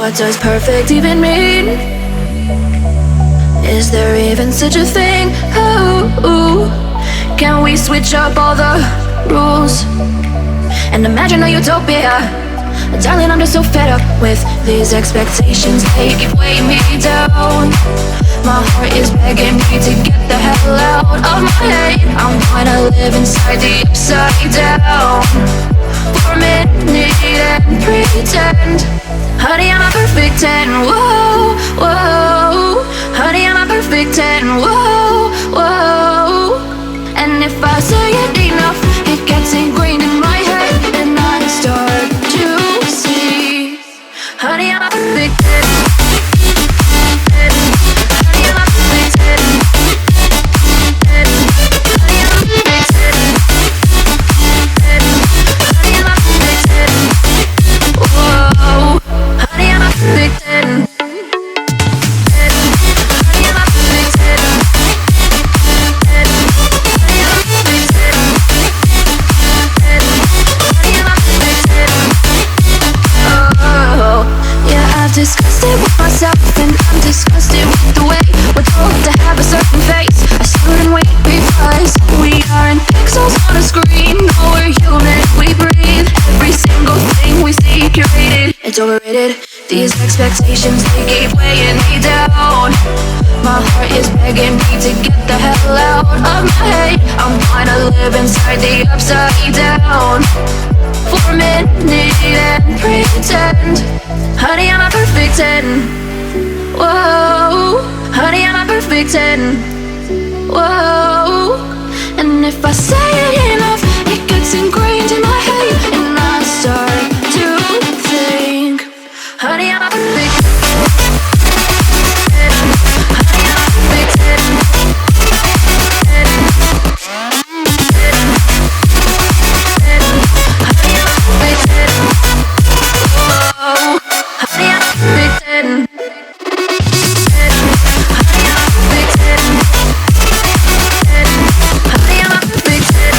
What does perfect even mean? Is there even such a thing? Oh, can we switch up all the rules and imagine a utopia? Darling, I'm just so fed up with these expectations. They keep weighing me down. My heart is begging me to get the hell out of my head. I'm gonna live inside the upside down for a minute and pretend. Honey, I'm a perfect 10. Whoa, whoa. Honey, I'm a perfect 10. Whoa, whoa. And if I say it enough, it gets ingrained in my head, and I start to see. Honey, I'm a perfect 10. Honey, I'm a perfect 10. Honey, I'm a perfect 10. Honey, I'm a perfect 10. Whoa. Honey, I'm a perfect 10. Honey, I'm a perfect 10. Disgusted with myself, and I'm disgusted with the way we're told to have a certain face. I stood and wait because we aren't pixels on a screen. No, we're human, we breathe. Every single thing we see curated, it's overrated. These expectations, they keep weighing me down. My heart is begging me to get the hell out of my head. I'm gonna live inside the upside down for a minute and pretend. Honey, I'm a perfect 10. Whoa. Honey, I'm a perfect 10. Whoa. And if I say it enough, it gets ingrained in my head, and I start to think. Honey, I'm a perfect 10. Honey, I'm a perfect 10. Honey, I'm a perfect 10. Whoa. Honey, I'm a perfect 10. Honey, I'm a perfect 10. Honey, I'm a perfect 10.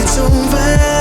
it's over.